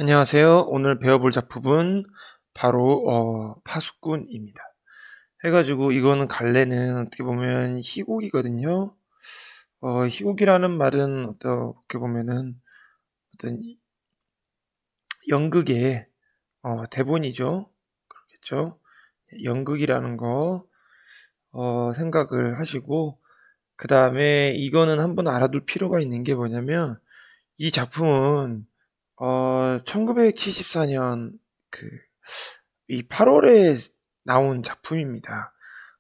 안녕하세요. 오늘 배워볼 작품은 바로 파수꾼입니다. 해가지고 이거는 갈래는 어떻게 보면 희곡이거든요. 희곡이라는 말은 어떻게 보면은 어떤 연극의 대본이죠. 그렇겠죠. 연극이라는 거 생각을 하시고, 그 다음에 이거는 한번 알아둘 필요가 있는 게 뭐냐면, 이 작품은 1974년 이 8월에 나온 작품입니다.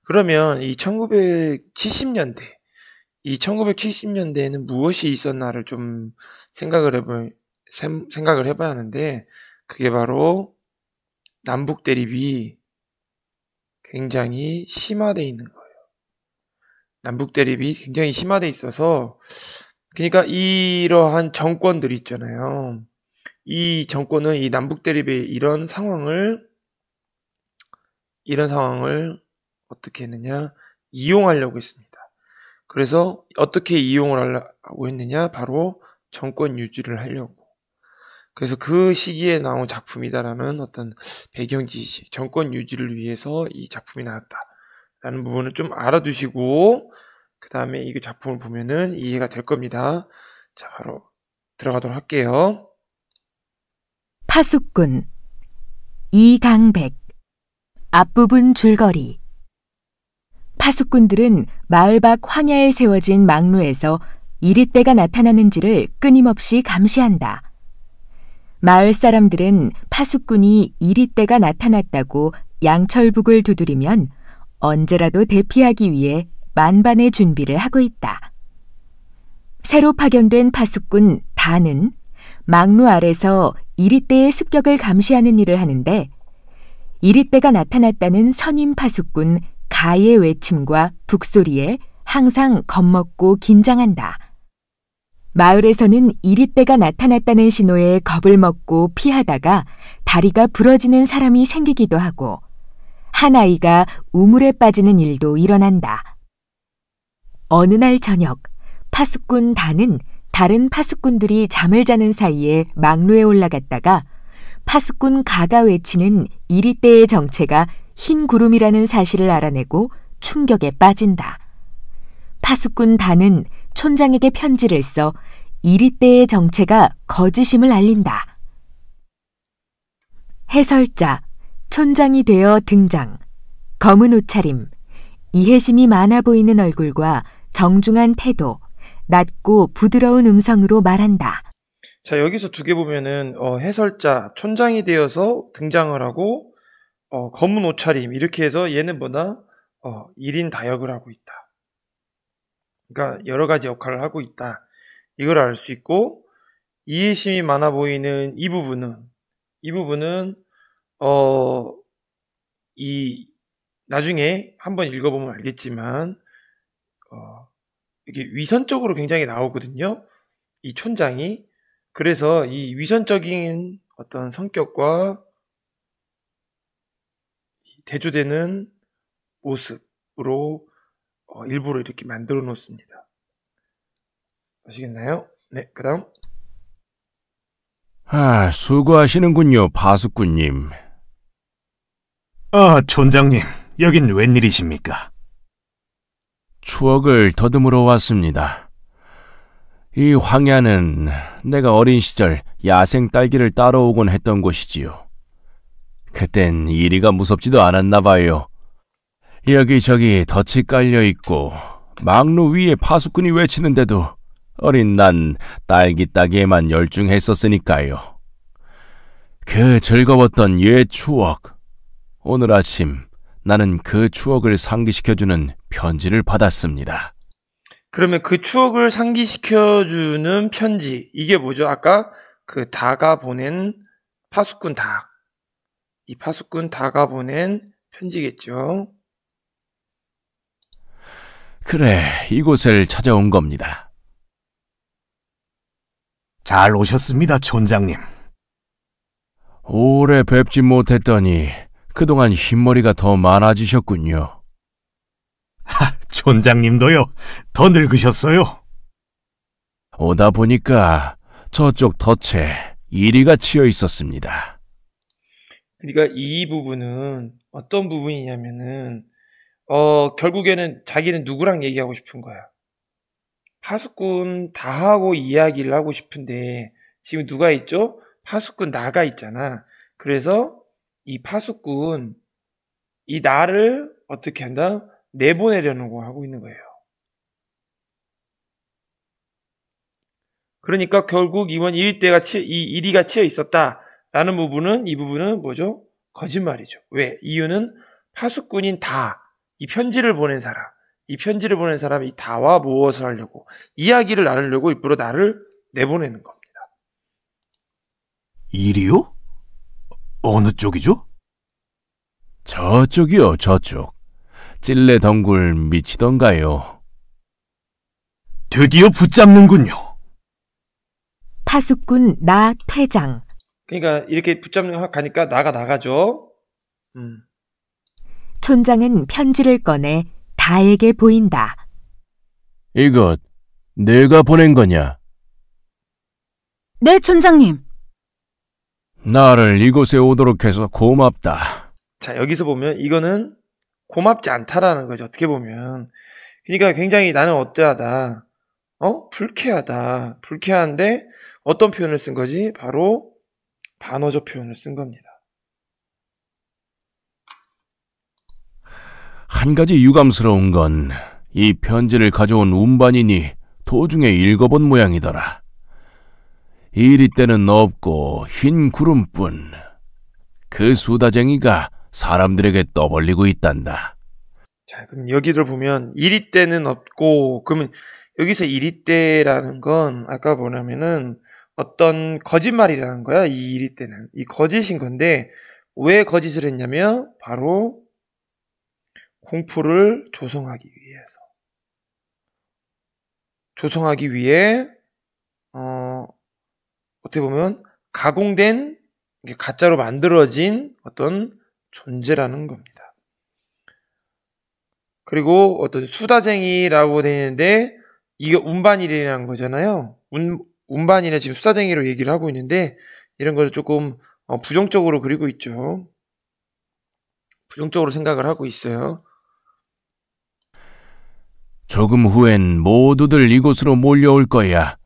그러면 이 1970년대에는 무엇이 있었나를 좀 생각을 해봐야 하는데, 그게 바로 남북 대립이 굉장히 심화되어 있는 거예요. 남북 대립이 굉장히 심화되어 있어서, 그러니까 이러한 정권들 있잖아요. 이 정권은 이 남북 대립의 이런 상황을 어떻게 했느냐? 이용하려고 했습니다. 그래서 어떻게 이용을 하려고 했느냐? 바로 정권 유지를 하려고. 그래서 그 시기에 나온 작품이다라는 어떤 배경 지식, 정권 유지를 위해서 이 작품이 나왔다라는 부분을 좀 알아두시고, 그 다음에 이 작품을 보면은 이해가 될 겁니다. 자, 바로 들어가도록 할게요. 파수꾼 이강백. 앞부분 줄거리. 파수꾼들은 마을 밖 황야에 세워진 망루에서 이릿배가 나타나는지를 끊임없이 감시한다. 마을 사람들은 파수꾼이 이릿배가 나타났다고 양철북을 두드리면 언제라도 대피하기 위해 만반의 준비를 하고 있다. 새로 파견된 파수꾼 다는 망루 아래서 이릿배의 습격을 감시하는 일을 하는데, 이릿배가 나타났다는 선임 파수꾼 가의 외침과 북소리에 항상 겁먹고 긴장한다. 마을에서는 이릿배가 나타났다는 신호에 겁을 먹고 피하다가 다리가 부러지는 사람이 생기기도 하고, 한 아이가 우물에 빠지는 일도 일어난다. 어느 날 저녁, 파수꾼 다는 다른 파수꾼들이 잠을 자는 사이에 망루에 올라갔다가 파수꾼 가가 외치는 이릿배의 정체가 흰 구름이라는 사실을 알아내고 충격에 빠진다. 파수꾼 다는 촌장에게 편지를 써 이릿배의 정체가 거짓임을 알린다. 해설자, 촌장이 되어 등장. 검은 옷차림, 이해심이 많아 보이는 얼굴과 정중한 태도, 낮고 부드러운 음성으로 말한다. 자, 여기서 두 개 보면은 해설자, 촌장이 되어서 등장을 하고 검은 옷차림, 이렇게 해서 얘는 뭐다? 1인 다역을 하고 있다. 그러니까 여러 가지 역할을 하고 있다. 이걸 알 수 있고, 이해심이 많아 보이는 이 부분은 나중에 한번 읽어보면 알겠지만 이게 위선적으로 굉장히 나오거든요. 이 촌장이. 그래서 이 위선적인 어떤 성격과 대조되는 모습으로 일부러 이렇게 만들어 놓습니다. 아시겠나요? 네, 그 다음. 수고하시는군요, 파수꾼님. 촌장님, 여긴 웬일이십니까? 추억을 더듬으러 왔습니다. 이 황야는 내가 어린 시절 야생 딸기를 따러오곤 했던 곳이지요. 그땐 이리가 무섭지도 않았나 봐요. 여기저기 덫이 깔려있고 망루 위에 파수꾼이 외치는데도 어린 난 딸기 따기에만 열중했었으니까요. 그 즐거웠던 옛 추억. 오늘 아침 나는 그 추억을 상기시켜주는 편지를 받았습니다. 그러면 그 추억을 상기시켜주는 편지, 이게 뭐죠? 아까 그 다가 보낸 파수꾼 다. 이 파수꾼 다가 보낸 편지겠죠. 그래, 이곳을 찾아온 겁니다. 잘 오셨습니다, 촌장님. 오래 뵙지 못했더니 그동안 흰머리가 더 많아지셨군요. 촌장님도요, 더 늙으셨어요. 오다 보니까 저쪽 덫에 이리가 치여 있었습니다. 그러니까 이 부분은 어떤 부분이냐면은 결국에는 자기는 누구랑 얘기하고 싶은 거야. 파수꾼 다하고 이야기를 하고 싶은데 지금 누가 있죠? 파수꾼 나가 있잖아. 그래서 이 파수꾼 이 나를 어떻게 한다? 내보내려고 하고 있는 거예요. 그러니까 결국 이번 이 이리가 치여 있었다라는 부분은 이 부분은 뭐죠? 거짓말이죠. 왜? 이유는 파수꾼인 이 편지를 보낸 사람, 이 다와 무엇을 하려고 이야기를 나누려고 일부러 나를 내보내는 겁니다. 이리요? 어느 쪽이죠? 저쪽이요, 저쪽. 찔레덩굴 미치던가요. 드디어 붙잡는군요. 파수꾼 나 퇴장. 그러니까 이렇게 붙잡는 가니까 나가죠. 촌장은 편지를 꺼내 다에게 보인다. 이것 내가 보낸 거냐? 네, 촌장님. 나를 이곳에 오도록 해서 고맙다. 자, 여기서 보면 이거는 고맙지 않다라는 거죠. 어떻게 보면. 그러니까 굉장히 나는 어떠하다. 불쾌하다. 불쾌한데 어떤 표현을 쓴 거지? 바로 반어조 표현을 쓴 겁니다. 한 가지 유감스러운 건 이 편지를 가져온 운반인이 도중에 읽어본 모양이더라. 이리 때는 없고 흰 구름뿐. 그 수다쟁이가 사람들에게 떠벌리고 있단다. 자, 그럼 여기를 보면 이리 때는 없고, 그러면 여기서 이리 때라는 건 아까 뭐냐면은 어떤 거짓말이라는 거야. 이 이리 때는 이 거짓인 건데 왜 거짓을 했냐면 바로 공포를 조성하기 위해 어떻게 보면 가공된 가짜로 만들어진 어떤 존재라는 겁니다. 그리고 어떤 수다쟁이라고 되어 있는데 이게 운반일이라는 거잖아요. 운반일은 지금 수다쟁이로 얘기를 하고 있는데 이런 걸 조금 부정적으로 그리고 있죠. 부정적으로 생각을 하고 있어요. 조금 후엔 모두들 이곳으로 몰려올 거야.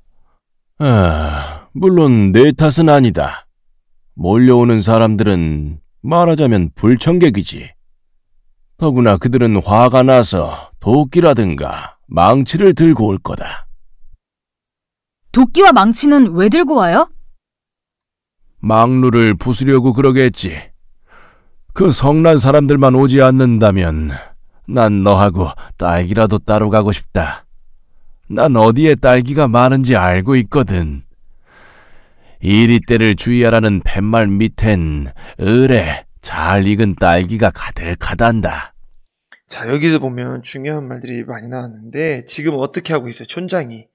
물론 내 탓은 아니다. 몰려오는 사람들은 말하자면 불청객이지. 더구나 그들은 화가 나서 도끼라든가 망치를 들고 올 거다. 도끼와 망치는 왜 들고 와요? 망루를 부수려고 그러겠지. 그 성난 사람들만 오지 않는다면 난 너하고 딸기라도 따러 가고 싶다. 난 어디에 딸기가 많은지 알고 있거든. 이리떼를 주의하라는 팻말 밑엔 을에 잘 익은 딸기가 가득하단다. 자, 여기서 보면 중요한 말들이 많이 나왔는데 지금 어떻게 하고 있어요? 촌장이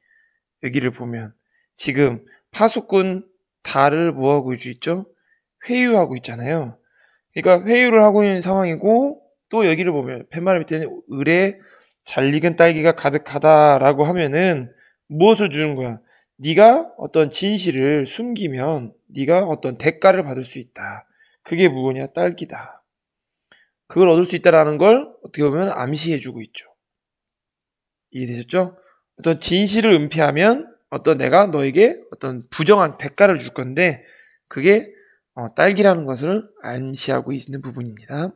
여기를 보면 지금 파수꾼 다를 뭐하고 있죠? 회유하고 있잖아요. 그러니까 회유를 하고 있는 상황이고 또 여기를 보면 팻말 밑에는 을에 잘 익은 딸기가 가득하다라고 하면은 무엇을 주는 거야? 네가 어떤 진실을 숨기면 네가 어떤 대가를 받을 수 있다. 그게 뭐냐? 딸기다. 그걸 얻을 수 있다라는 걸 어떻게 보면 암시해주고 있죠. 이해되셨죠? 어떤 진실을 은폐하면 내가 너에게 어떤 부정한 대가를 줄 건데 그게 딸기라는 것을 암시하고 있는 부분입니다.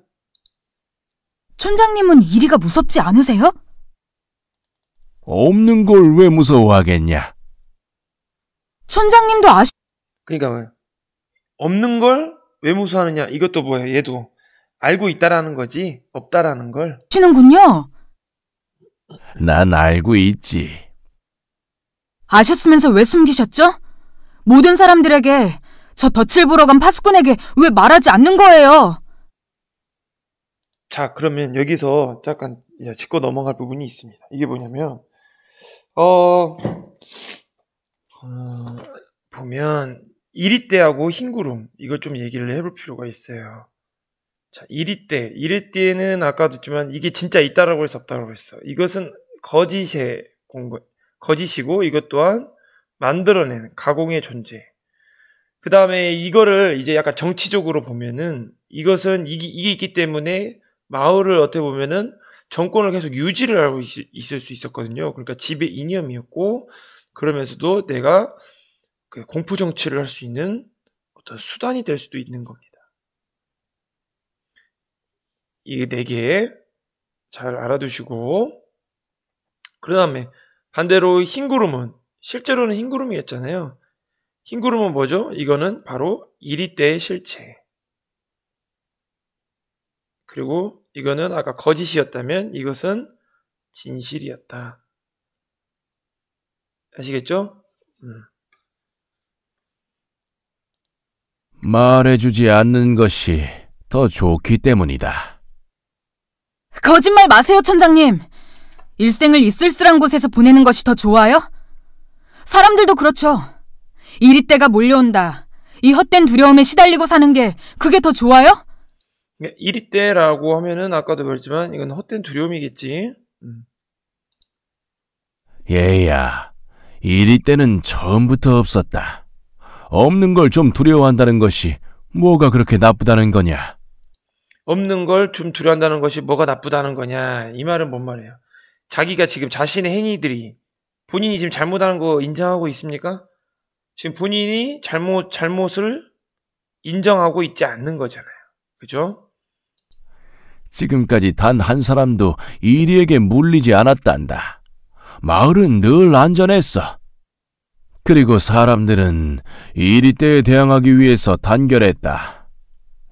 촌장님은 이리가 무섭지 않으세요? 없는 걸 왜 무서워하겠냐? 촌장님도 그러니까 뭐예요? 없는 걸 왜 무서워하느냐? 이것도 뭐예요? 얘도 알고 있다라는 거지 없다라는 걸. 아시는군요. 난 알고 있지. 아셨으면서 왜 숨기셨죠? 모든 사람들에게 저 덫을 보러 간 파수꾼에게 왜 말하지 않는 거예요? 자, 그러면 여기서 잠깐 이제 짚고 넘어갈 부분이 있습니다. 이게 뭐냐면 보면 이리떼하고 흰구름 이걸 좀 얘기를 해볼 필요가 있어요. 자, 이리떼는 아까도 했지만 이게 진짜 있다라고 할 수 없다고 했어. 이것은 거짓이고 이것 또한 만들어낸 가공의 존재. 그 다음에 이거를 이제 약간 정치적으로 보면은 이게 있기 때문에 마을을 어떻게 보면은 정권을 계속 유지를 하고 있을 수 있었거든요. 그러니까 지배 이념이었고, 그러면서도 내가 그 공포 정치를 할 수 있는 어떤 수단이 될 수도 있는 겁니다. 이 네 개 잘 알아두시고, 그 다음에 반대로 흰구름은 실제로는 흰구름이었잖아요. 흰구름은 뭐죠? 이거는 바로 이리떼의 실체. 그리고 이거는 아까 거짓이었다면 이것은 진실이었다. 아시겠죠? 말해주지 않는 것이 더 좋기 때문이다. 거짓말 마세요, 천장님. 일생을 이 쓸쓸한 곳에서 보내는 것이 더 좋아요? 사람들도 그렇죠. 이리떼가 몰려온다. 이 헛된 두려움에 시달리고 사는 게 그게 더 좋아요? 이리떼라고 하면은 아까도 말했지만 이건 헛된 두려움이겠지. 얘야, 이리 때는 처음부터 없었다. 없는 걸 좀 두려워한다는 것이 뭐가 그렇게 나쁘다는 거냐? 없는 걸 좀 두려워한다는 것이 뭐가 나쁘다는 거냐? 이 말은 뭔 말이에요? 자기가 지금 자신의 행위들이 본인이 지금 잘못하는 거 인정하고 있습니까? 지금 본인이 잘못을 인정하고 있지 않는 거잖아요. 그죠? 지금까지 단 한 사람도 이리에게 물리지 않았단다. 마을은 늘 안전했어. 그리고 사람들은 이리 때에 대항하기 위해서 단결했다.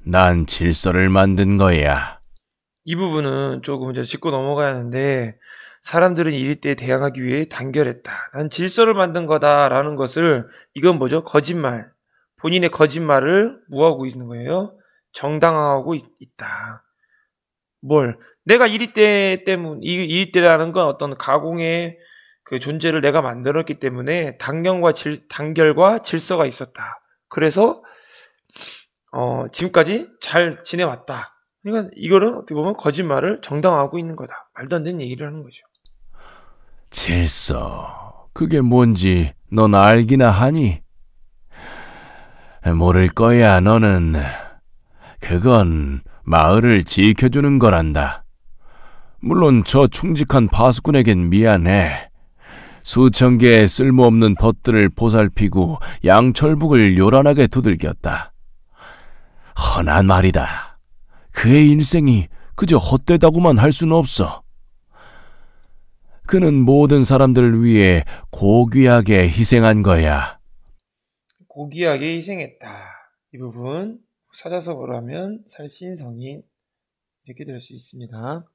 난 질서를 만든 거야. 이 부분은 조금 이제 짚고 넘어가야 하는데, 사람들은 이리 때에 대항하기 위해 단결했다. 난 질서를 만든 거다라는 것을, 이건 뭐죠? 거짓말. 본인의 거짓말을 뭐하고 있는 거예요? 정당화하고 있다. 뭘? 내가 이리떼라는 건 어떤 가공의 그 존재를 내가 만들었기 때문에 단결과 질서가 있었다. 그래서 지금까지 잘 지내왔다. 그러니까 이거는 어떻게 보면 거짓말을 정당화하고 있는 거다. 말도 안 되는 얘기를 하는 거죠. 질서, 그게 뭔지 넌 알기나 하니? 모를 거야, 너는. 그건 마을을 지켜주는 거란다. 물론 저 충직한 파수꾼에겐 미안해. 수천 개의 쓸모없는 덫들을 보살피고 양철북을 요란하게 두들겼다. 허난 말이다. 그의 인생이 그저 헛되다고만 할 수는 없어. 그는 모든 사람들을 위해 고귀하게 희생한 거야. 고귀하게 희생했다. 이 부분 사자성어로 하면 살신성인 이렇게 될 수 있습니다.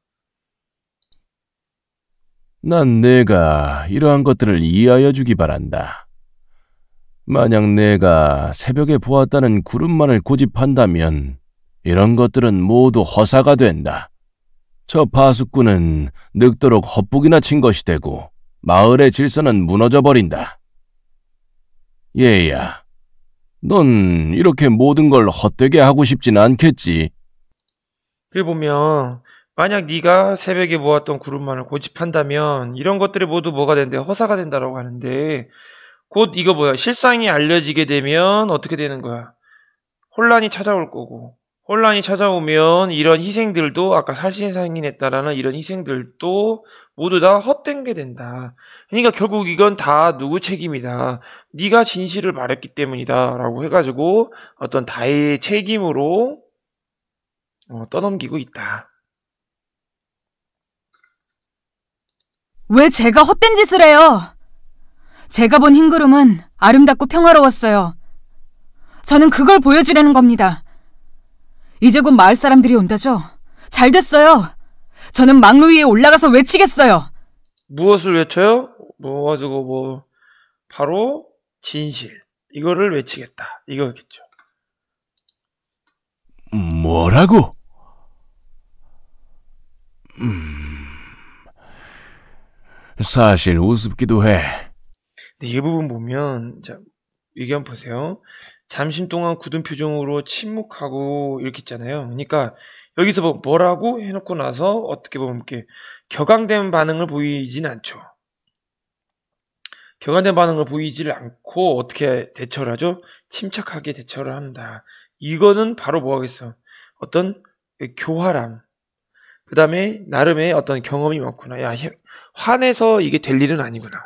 난 내가 이러한 것들을 이해하여 주기 바란다. 만약 내가 새벽에 보았다는 구름만을 고집한다면 이런 것들은 모두 허사가 된다. 저 파수꾼은 늙도록 헛북이나 친 것이 되고 마을의 질서는 무너져 버린다. 얘야, 넌 이렇게 모든 걸 헛되게 하고 싶진 않겠지? 그래 보면 만약 네가 새벽에 모았던 구름만을 고집한다면 이런 것들이 모두 뭐가 된대? 허사가 된다라고 하는데, 곧 이거 뭐야? 실상이 알려지게 되면 어떻게 되는 거야? 혼란이 찾아올 거고, 혼란이 찾아오면 이런 희생들도 아까 살신상인했다라는 이런 희생들도 모두 다 헛된 게 된다. 그러니까 결국 이건 다 누구 책임이다. 네가 진실을 말했기 때문이다 라고 해가지고 어떤 다의 책임으로 떠넘기고 있다. 왜 제가 헛된 짓을 해요? 제가 본 흰구름은 아름답고 평화로웠어요. 저는 그걸 보여주려는 겁니다. 이제 곧 마을 사람들이 온다죠? 잘 됐어요. 저는 망루 위에 올라가서 외치겠어요. 무엇을 외쳐요? 바로 진실. 이거를 외치겠다. 이거겠죠. 뭐라고? 사실 우습기도 해. 이 부분 보면, 자, 여기 한번 보세요. 잠시 동안 굳은 표정으로 침묵하고 이렇게 있잖아요. 그러니까 여기서 뭐라고 해놓고 나서 어떻게 보면 이렇게 격앙된 반응을 보이진 않죠. 격앙된 반응을 보이지를 않고 어떻게 대처를 하죠? 침착하게 대처를 한다. 이거는 바로 뭐하겠어? 어떤 교활함. 그 다음에 나름의 어떤 경험이 많구나. 야, 화내서 이게 될 일은 아니구나.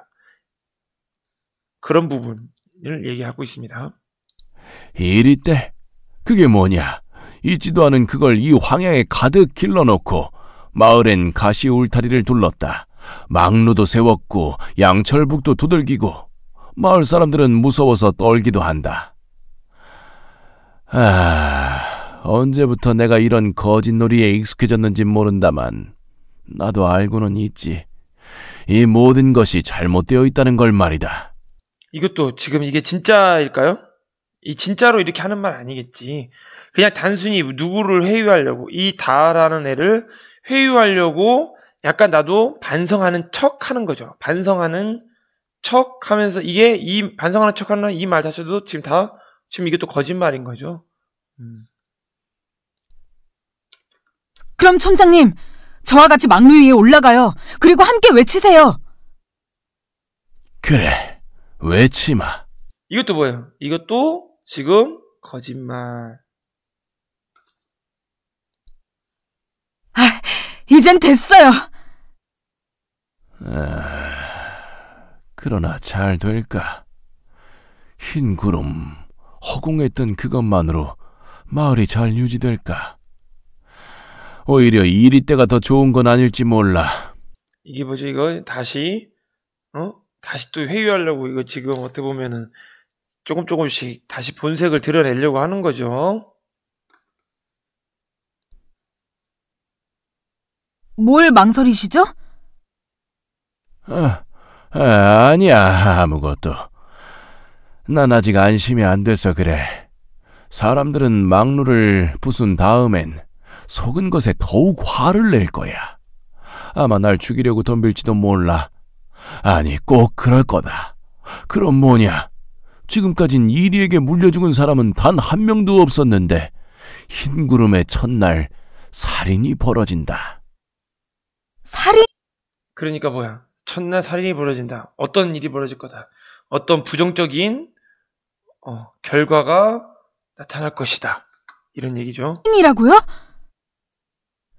그런 부분을 얘기하고 있습니다. 이리때 그게 뭐냐? 있지도 않은 그걸 이 황야에 가득 길러놓고 마을엔 가시 울타리를 둘렀다. 망루도 세웠고 양철북도 두들기고 마을 사람들은 무서워서 떨기도 한다. 언제부터 내가 이런 거짓놀이에 익숙해졌는지 모른다만 나도 알고는 있지. 이 모든 것이 잘못되어 있다는 걸 말이다. 이것도 지금 이게 진짜일까요? 이 진짜로 이렇게 하는 말 아니겠지. 그냥 단순히 누구를 회유하려고, 이 다라는 애를 회유하려고 약간 나도 반성하는 척 하는 거죠. 반성하는 척 하면서 이게 이 반성하는 척 하는 이 말 자체도 지금 이게 또 거짓말인 거죠. 그럼 촌장님, 저와 같이 망루 위에 올라가요. 그리고 함께 외치세요. 그래, 외치마. 이것도 뭐예요? 이것도 지금 거짓말. 이젠 됐어요. 그러나 잘 될까? 흰 구름, 허공에 뜬 그것만으로 마을이 잘 유지될까? 오히려 이리때가 더 좋은 건 아닐지 몰라. 이게 뭐죠? 이거 다시 또 회유하려고 이거 지금 어떻게 보면은 조금씩 다시 본색을 드러내려고 하는 거죠. 뭘 망설이시죠? 아니야, 아무것도. 난 아직 안심이 안 돼서 그래. 사람들은 망루를 부순 다음엔 속은 것에 더욱 화를 낼 거야. 아마 날 죽이려고 덤빌지도 몰라. 아니, 꼭 그럴 거다. 그럼 뭐냐? 지금까진 이리에게 물려 죽은 사람은 단 한 명도 없었는데 흰구름의 첫날 살인이 벌어진다. 살인? 그러니까 뭐야? 첫날 살인이 벌어진다. 어떤 일이 벌어질 거다. 어떤 부정적인 결과가 나타날 것이다. 이런 얘기죠. 살인이라고요?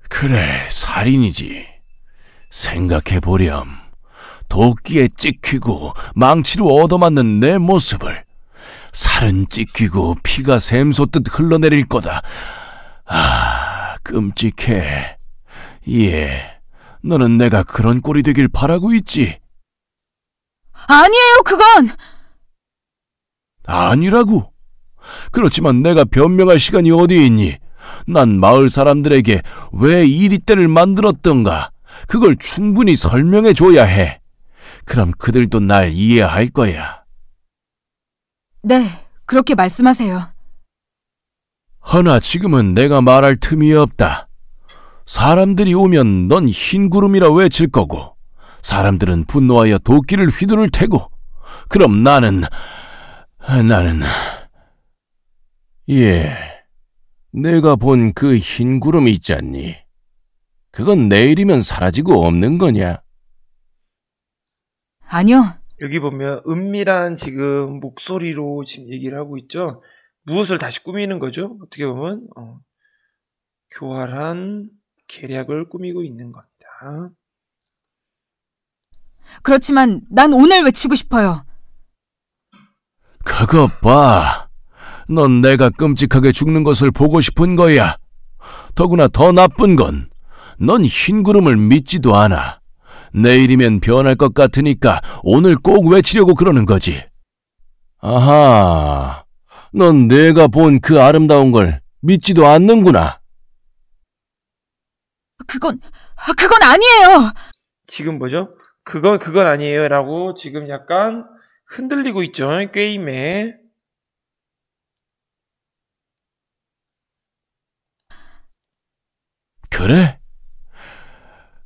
그래, 살인이지. 생각해보렴. 도끼에 찍히고 망치로 얻어맞는 내 모습을 살은 찢기고 피가 샘솟듯 흘러내릴 거다. 끔찍해. 예, 너는 내가 그런 꼴이 되길 바라고 있지? 아니에요, 그건! 아니라고? 그렇지만 내가 변명할 시간이 어디 있니? 난 마을 사람들에게 왜 이리때를 만들었던가 그걸 충분히 설명해 줘야 해. 그럼 그들도 날 이해할 거야. 네, 그렇게 말씀하세요. 허나 지금은 내가 말할 틈이 없다. 사람들이 오면 넌 흰구름이라 외칠 거고 사람들은 분노하여 도끼를 휘두를 테고 그럼 나는 내가 본 그 흰구름 있잖니. 그건 내일이면 사라지고 없는 거냐? 아니요. 여기 보면 은밀한 지금 목소리로 지금 얘기를 하고 있죠. 무엇을 다시 꾸미는 거죠? 어떻게 보면 교활한 계략을 꾸미고 있는 겁니다. 그렇지만 난 오늘 외치고 싶어요. 그것 봐. 넌 내가 끔찍하게 죽는 것을 보고 싶은 거야. 더구나 더 나쁜 건 넌 흰구름을 믿지도 않아. 내일이면 변할 것 같으니까 오늘 꼭 외치려고 그러는 거지. 아하, 넌 내가 본 그 아름다운 걸 믿지도 않는구나. 그건 아니에요. 지금 뭐죠? 그건 아니에요 라고 지금 약간 흔들리고 있죠. 게임에. 그래?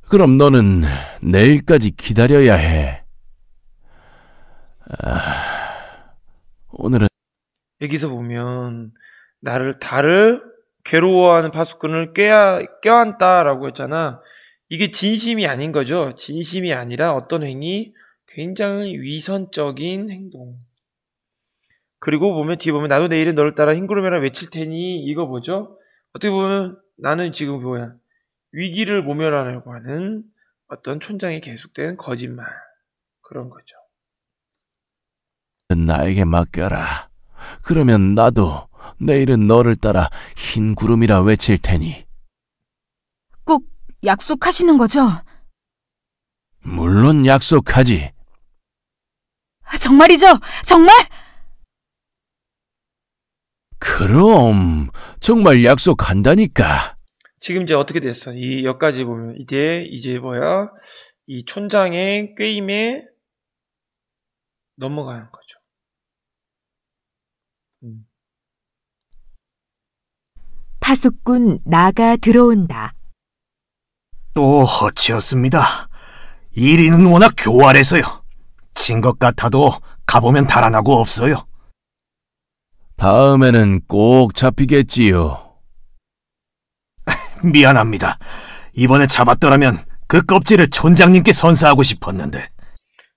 그럼 너는 내일까지 기다려야 해. 오늘은 여기서 보면 달을 괴로워하는 파수꾼을 껴안다라고 했잖아. 이게 진심이 아닌 거죠. 진심이 아니라 어떤 행위, 굉장히 위선적인 행동. 그리고 뒤에 보면 나도 내일은 너를 따라 흰구름이라 외칠 테니 이거 뭐죠? 어떻게 보면 나는 지금 위기를 모면하려고 하는 어떤 촌장의 계속된 거짓말. 그런 거죠. 나에게 맡겨라. 그러면 나도 내일은 너를 따라 흰 구름이라 외칠 테니. 꼭 약속하시는 거죠? 물론 약속하지. 정말이죠? 정말? 그럼 정말 약속한다니까. 지금 이제 어떻게 됐어? 여기까지 보면 이제 이 촌장의 꾀임에 넘어가는 거죠. 파수꾼 나가 들어온다. 또 허치였습니다. 이리는 워낙 교활해서요. 진 것 같아도 가보면 달아나고 없어요. 다음에는 꼭 잡히겠지요. 미안합니다. 이번에 잡았더라면 그 껍질을 촌장님께 선사하고 싶었는데.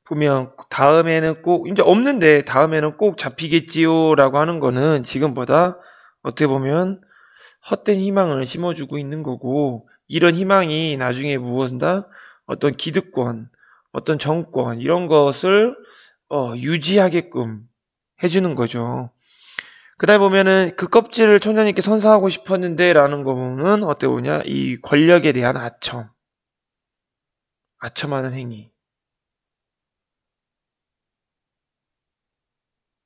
보면 다음에는 꼭 이제 없는데 다음에는 꼭 잡히겠지요 라고 하는 거는 지금보다 어떻게 보면 헛된 희망을 심어주고 있는 거고, 이런 희망이 나중에 무엇인가 어떤 기득권, 어떤 정권 이런 것을 유지하게끔 해주는 거죠. 그다음에 보면은 그 껍질을 촌장님께 선사하고 싶었는데 라는 거 보면 어떻게 보냐, 이 권력에 대한 아첨하는 행위,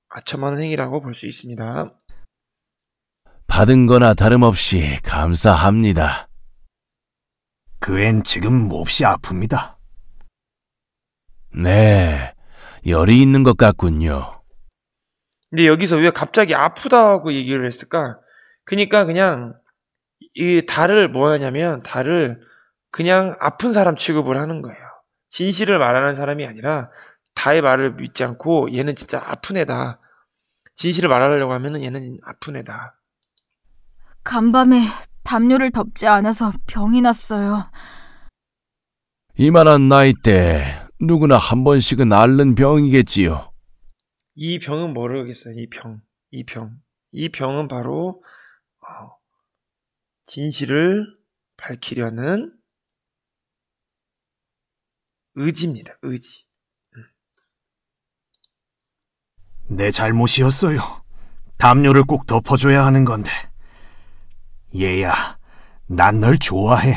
아첨하는 행위라고 볼 수 있습니다. 받은 거나 다름없이 감사합니다. 그 앤 지금 몹시 아픕니다. 네, 열이 있는 것 같군요. 근데 여기서 왜 갑자기 아프다고 얘기를 했을까? 그러니까 그냥 이 달을 달을 그냥 아픈 사람 취급을 하는 거예요. 진실을 말하는 사람이 아니라 다의 말을 믿지 않고 얘는 진짜 아픈 애다. 진실을 말하려고 하면은 얘는 아픈 애다. 간밤에 담요를 덮지 않아서 병이 났어요. 이만한 나이 때 누구나 한 번씩은 앓는 병이겠지요. 이 병은 모르겠어요. 이 병은 바로 진실을 밝히려는 의지입니다. 의지. 내 잘못이었어요. 담요를 꼭 덮어줘야 하는 건데. 얘야, 난 널 좋아해.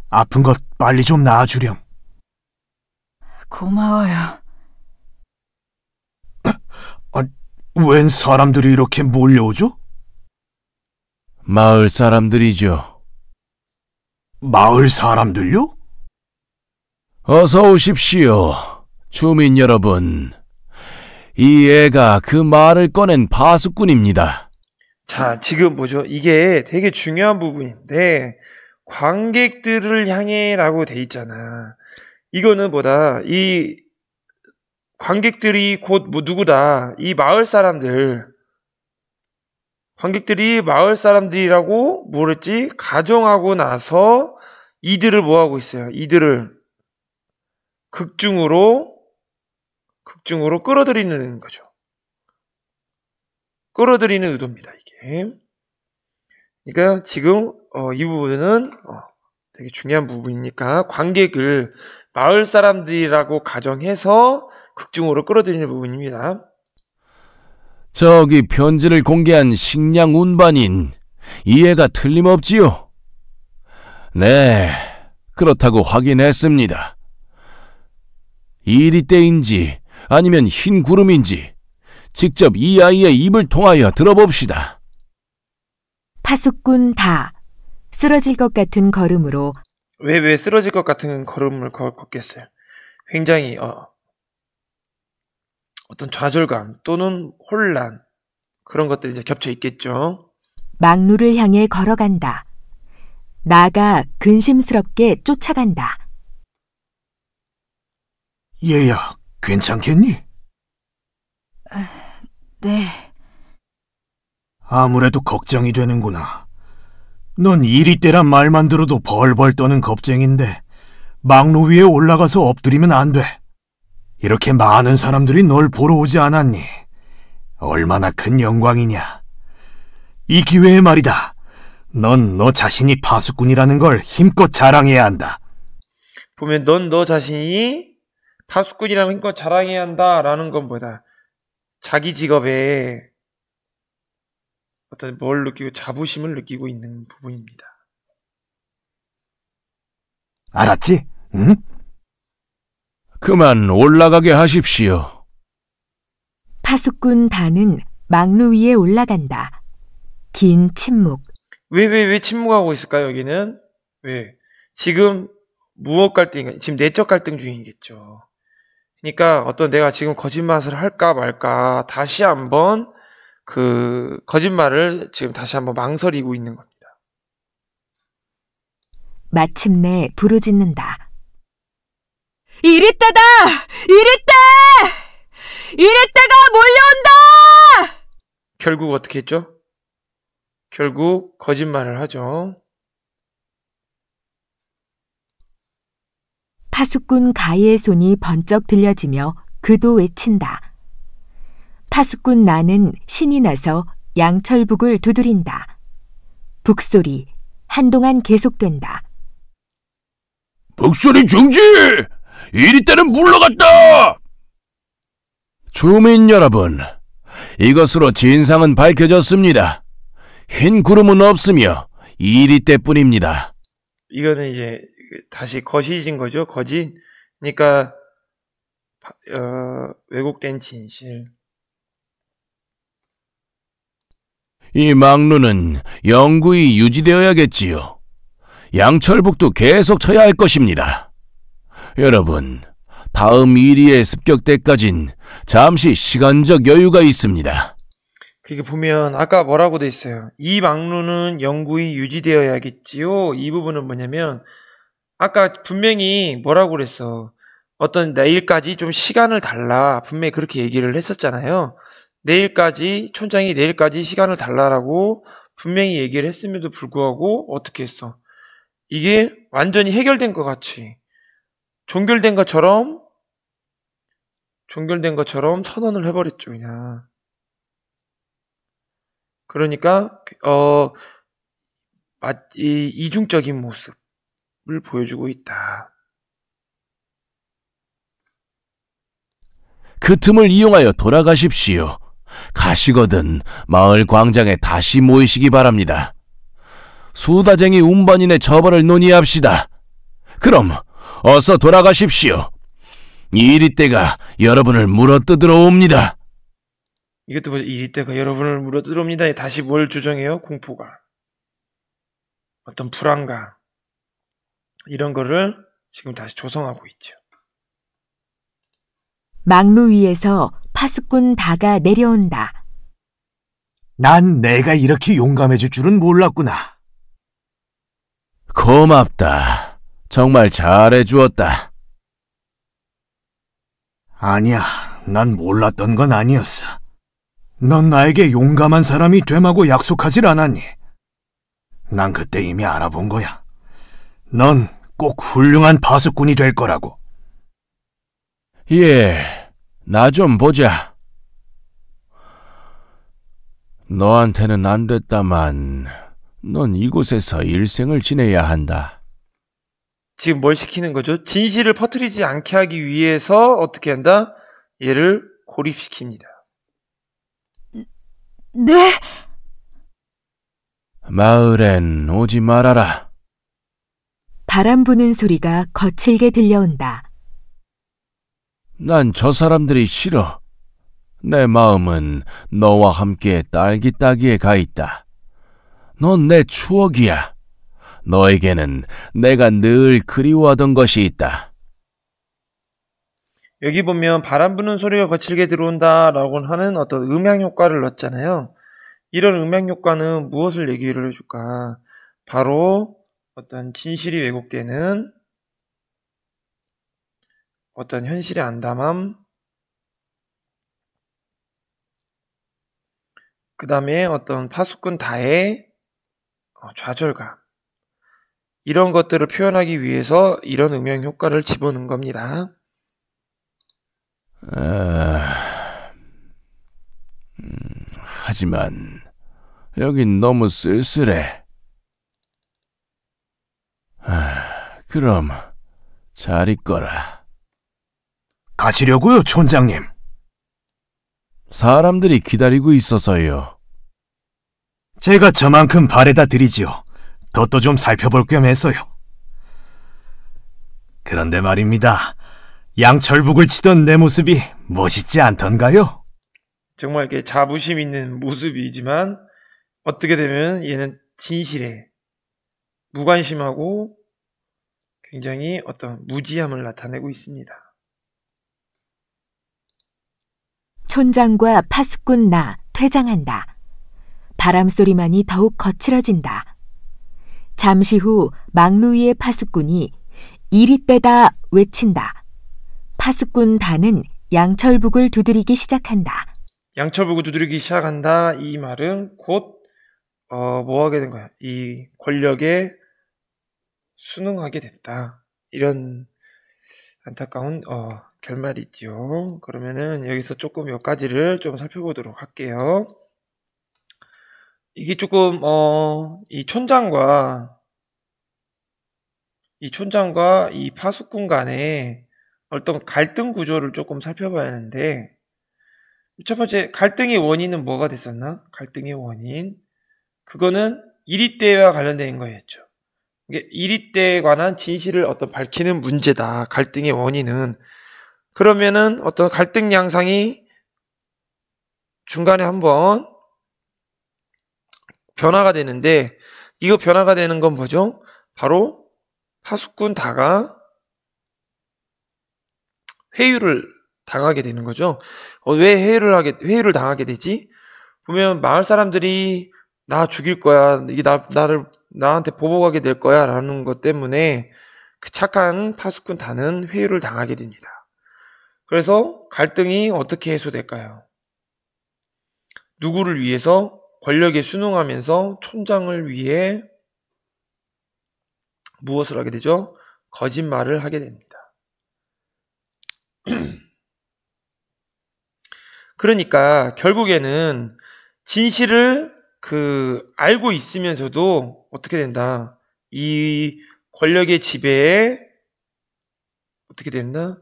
아픈 것 빨리 좀 나아주렴. 고마워요. 웬 사람들이 이렇게 몰려오죠? 마을 사람들이죠. 마을 사람들요? 어서 오십시오, 주민 여러분. 이 애가 그 말을 꺼낸 파수꾼입니다. 자, 지금 뭐죠? 이게 되게 중요한 부분인데, 관객들을 향해라고 돼 있잖아. 이거는 이 관객들이 곧 누구다. 이 마을 사람들. 관객들이 마을 사람들이라고 뭐랬지? 가정하고 나서 이들을 뭐 하고 있어요? 이들을 극중으로 끌어들이는 거죠. 끌어들이는 의도입니다, 이게. 그러니까 지금 이 부분은 되게 중요한 부분이니까 관객을 마을 사람들이라고 가정해서 극중으로 끌어들이는 부분입니다. 저기 편지를 공개한 식량 운반인, 이 애가 틀림없지요? 네, 그렇다고 확인했습니다. 이리떼인지 아니면 흰 구름인지 직접 이 아이의 입을 통하여 들어봅시다. 파수꾼 다 쓰러질 것 같은 걸음으로. 왜 쓰러질 것 같은 걸음을 걷겠어요? 굉장히 어떤 좌절감 또는 혼란, 그런 것들이 이제 겹쳐 있겠죠. 막루를 향해 걸어간다. 나가 근심스럽게 쫓아간다. 얘야, 괜찮겠니? 네. 아무래도 걱정이 되는구나. 넌 이리떼란 말만 들어도 벌벌 떠는 겁쟁인데 막루 위에 올라가서 엎드리면 안 돼. 이렇게 많은 사람들이 널 보러 오지 않았니? 얼마나 큰 영광이냐. 이 기회에 말이다. 넌 너 자신이 파수꾼이라는 걸 힘껏 자랑해야 한다. 보면 넌 너 자신이 파수꾼이라는 힘껏 자랑해야 한다라는 건 뭐다? 자기 직업에 어떤 뭘 느끼고 자부심을 느끼고 있는 부분입니다. 알았지? 응? 그만 올라가게 하십시오. 파수꾼 다는 망루 위에 올라간다. 긴 침묵. 왜 침묵하고 있을까요, 여기는? 왜? 지금 무엇 갈등인가? 지금 내적 갈등 중이겠죠. 그러니까 어떤 내가 지금 거짓말을 할까 말까 다시 한번 그 거짓말을 지금 다시 한번 망설이고 있는 겁니다. 마침내 부르짖는다. 이리떼다! 이리떼! 이리떼가 몰려온다! 결국 어떻게 했죠? 결국 거짓말을 하죠. 파수꾼 가이의 손이 번쩍 들려지며 그도 외친다. 파수꾼 나는 신이 나서 양철북을 두드린다. 북소리 한동안 계속된다. 북소리 중지! 이리떼는 물러갔다! 주민 여러분, 이것으로 진상은 밝혀졌습니다. 흰 구름은 없으며 이리떼뿐입니다. 이거는 이제 다시 거짓인 거죠. 거짓. 그러니까 왜곡된 진실. 이 망루는 영구히 유지되어야겠지요. 양철북도 계속 쳐야 할 것입니다. 여러분, 다음 이리의 습격 때까진 잠시 시간적 여유가 있습니다. 그게 보면 아까 뭐라고 돼 있어요. 이 망루는 영구히 유지되어야겠지요. 이 부분은 뭐냐면 아까 분명히 뭐라고 그랬어. 어떤 내일까지 좀 시간을 달라. 분명히 그렇게 얘기를 했었잖아요. 내일까지 촌장이 내일까지 시간을 달라라고 분명히 얘기를 했음에도 불구하고 어떻게 했어. 이게 완전히 해결된 것 같이 종결된 것처럼 선언을 해버렸죠. 그냥. 그러니까 이중적인 모습을 보여주고 있다. 그 틈을 이용하여 돌아가십시오. 가시거든 마을 광장에 다시 모이시기 바랍니다. 수다쟁이 운반인의 처벌을 논의합시다. 그럼 어서 돌아가십시오. 이리떼가 여러분을 물어뜯으러 옵니다. 이것도 뭐 이때가 여러분을 물어뜯으러 옵니다. 다시 뭘 조정해요? 공포가. 어떤 불안감. 이런 거를 지금 다시 조성하고 있죠. 망루 위에서 파수꾼 다가 내려온다. 난 내가 이렇게 용감해질 줄은 몰랐구나. 고맙다. 정말 잘해주었다. 아니야, 난 몰랐던 건 아니었어. 넌 나에게 용감한 사람이 되마고 약속하질 않았니? 난 그때 이미 알아본 거야. 넌 꼭 훌륭한 파수꾼이 될 거라고. 예, 나 좀 보자. 너한테는 안 됐다만 넌 이곳에서 일생을 지내야 한다. 지금 뭘 시키는 거죠? 진실을 퍼뜨리지 않게 하기 위해서 어떻게 한다? 얘를 고립시킵니다. 네? 마을엔 오지 말아라. 바람 부는 소리가 거칠게 들려온다. 난 저 사람들이 싫어. 내 마음은 너와 함께 딸기 따기에 가 있다. 넌 내 추억이야. 너에게는 내가 늘 그리워하던 것이 있다. 여기 보면 바람 부는 소리가 거칠게 들어온다라고 하는 어떤 음향 효과를 넣었잖아요. 이런 음향 효과는 무엇을 얘기를 해줄까? 바로 어떤 진실이 왜곡되는 어떤 현실의 암담함, 그 다음에 어떤 파수꾼 다의 좌절감, 이런 것들을 표현하기 위해서 이런 음향 효과를 집어넣은 겁니다. 하지만 여긴 너무 쓸쓸해. 그럼 잘 있거라. 가시려고요, 촌장님? 사람들이 기다리고 있어서요. 제가 저만큼 바래다 드리지요. 덧도 좀 살펴볼 겸 해서요. 그런데 말입니다. 양철북을 치던 내 모습이 멋있지 않던가요? 정말 이렇게 자부심 있는 모습이지만 어떻게 되면 얘는 진실에 무관심하고 굉장히 어떤 무지함을 나타내고 있습니다. 촌장과 파수꾼 나 퇴장한다. 바람소리만이 더욱 거칠어진다. 잠시 후 막루 위의 파수꾼이 이리 때다 외친다. 파수꾼 다는 양철북을 두드리기 시작한다. 양철북을 두드리기 시작한다. 이 말은 곧 뭐 하게 된 거야? 이 권력에 순응하게 됐다. 이런 안타까운 결말이 있죠. 그러면은 여기서 조금 몇 가지를 좀 살펴보도록 할게요. 이게 조금 이 촌장과 이 파수꾼 간의 어떤 갈등 구조를 조금 살펴봐야 하는데, 첫 번째 갈등의 원인은 뭐가 됐었나? 갈등의 원인, 그거는 이리때와 관련된 거였죠. 이게 이리때에 관한 진실을 어떤 밝히는 문제다. 갈등의 원인은. 그러면은 어떤 갈등 양상이 중간에 한번 변화가 되는데, 이거 변화가 되는 건 뭐죠? 바로 파수꾼 다가 회유를 당하게 되는 거죠. 왜 회유를 당하게 되지? 보면 마을 사람들이 나 죽일 거야, 이게 나한테 보복하게 될 거야 라는 것 때문에 그 착한 파수꾼 다는 회유를 당하게 됩니다. 그래서 갈등이 어떻게 해소될까요? 누구를 위해서? 권력에 순응하면서 촌장을 위해 무엇을 하게 되죠? 거짓말을 하게 됩니다. 그러니까 결국에는 진실을 알고 있으면서도 어떻게 된다? 이 권력의 지배에 어떻게 된다?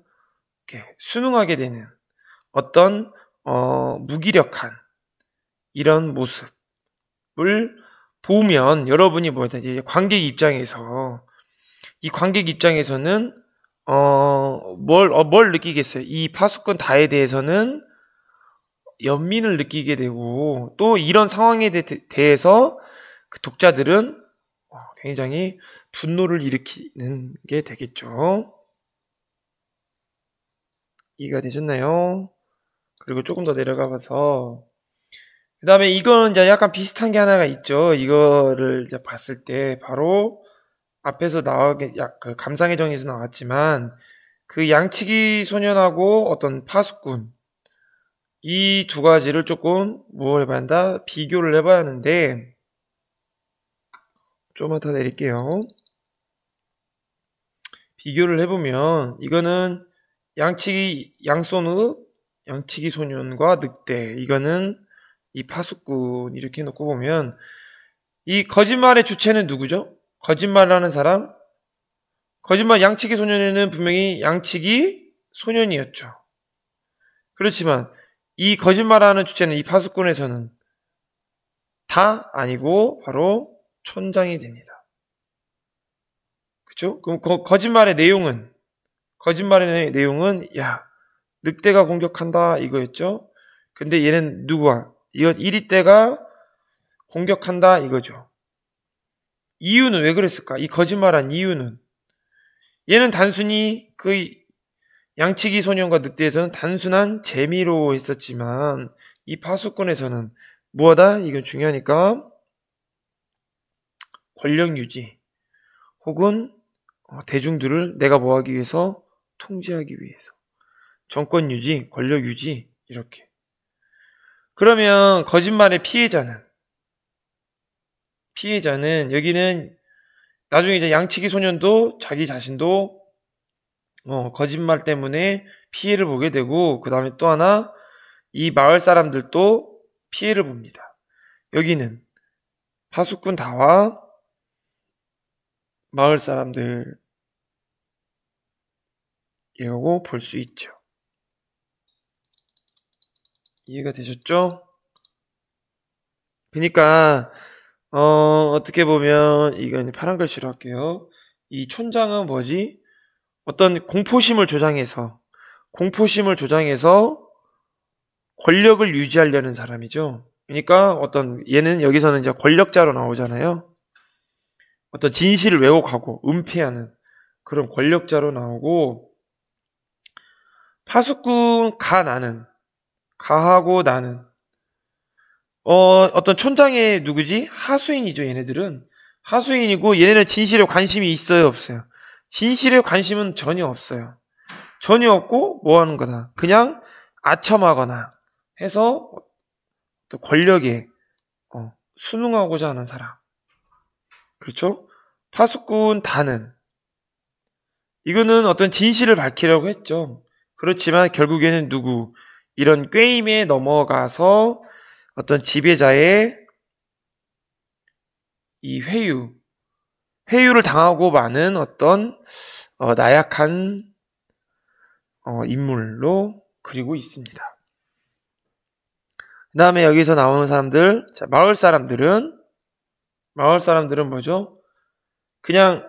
이렇게 순응하게 되는 어떤 무기력한 이런 모습을 보면 여러분이 뭐다? 이제 관객 입장에서 이 관객 입장에서는 뭘 느끼겠어요? 이 파수꾼 다에 대해서는 연민을 느끼게 되고, 또 이런 상황에 대해서 그 독자들은 굉장히 분노를 일으키는 게 되겠죠. 이해가 되셨나요? 그리고 조금 더 내려가 봐서, 그 다음에 이건 이제 약간 비슷한 게 하나가 있죠. 이거를 이제 봤을 때 바로 앞에서 그 감상의 정의에서 나왔지만, 그 양치기 소년하고 어떤 파수꾼, 이 두 가지를 조금 뭐 해봐야 한다? 비교를 해봐야 하는데, 조금만 더 내릴게요. 비교를 해보면 이거는 양손의 양치기 소년과 늑대, 이거는 이 파수꾼, 이렇게 놓고 보면 이 거짓말의 주체는 누구죠? 거짓말하는 사람? 양치기 소년에는 분명히 양치기 소년이었죠. 그렇지만 이 거짓말하는 주체는 이 파수꾼에서는 다 아니고 바로 촌장이 됩니다. 그렇죠? 그럼 거짓말의 내용은 야, 늑대가 공격한다 이거였죠. 근데 얘는 누구야? 이건 이리떼가 공격한다 이거죠. 이유는 왜 그랬을까? 이 거짓말한 이유는, 얘는 단순히 그 양치기 소년과 늑대에서는 단순한 재미로 했었지만 이 파수꾼에서는 무엇이다? 이건 중요하니까 권력 유지 혹은 대중들을 내가 뭐하기 위해서? 통제하기 위해서. 정권 유지, 권력 유지, 이렇게. 그러면 거짓말의 피해자는 여기는 나중에 이제 양치기 소년도 자기 자신도 거짓말 때문에 피해를 보게 되고, 그 다음에 또 하나, 이 마을 사람들도 피해를 봅니다. 여기는 파수꾼 다와 마을 사람들이라고 볼 수 있죠. 이해가 되셨죠? 그러니까 어떻게 보면 이건 파란 글씨로 할게요. 이 촌장은 뭐지? 어떤 공포심을 조장해서 권력을 유지하려는 사람이죠. 그러니까 얘는 여기서는 이제 권력자로 나오잖아요. 어떤 진실을 왜곡하고 은폐하는 그런 권력자로 나오고, 파수꾼 가하고 나는 어떤 촌장의 누구지? 하수인이죠. 얘네들은 하수인이고, 얘네는 진실에 관심이 있어요, 없어요? 진실에 관심은 전혀 없어요. 전혀 없고 뭐 하는 거다? 그냥 아첨하거나 해서 또 권력에 순응하고자 하는 사람. 그렇죠? 파수꾼 다는 이거는 어떤 진실을 밝히려고 했죠. 그렇지만 결국에는 이런 꾀임에 넘어가서 어떤 지배자의 이 회유를 당하고 마는 어떤 나약한 인물로 그리고 있습니다. 그 다음에 여기서 나오는 사람들, 자, 마을 사람들은 뭐죠? 그냥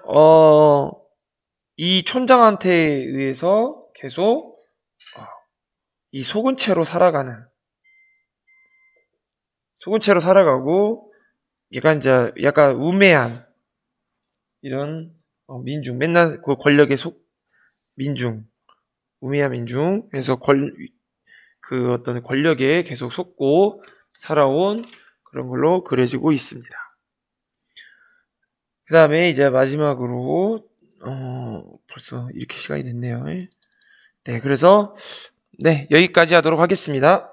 이 촌장한테 의해서 계속 이 속은 채로 살아가고, 약간 우매한 이런 민중, 맨날 그 권력의 우매한 민중, 그래서 그 어떤 권력에 계속 속고 살아온 그런 걸로 그려지고 있습니다. 그 다음에 이제 마지막으로 벌써 이렇게 시간이 됐네요. 네, 그래서 여기까지 하도록 하겠습니다.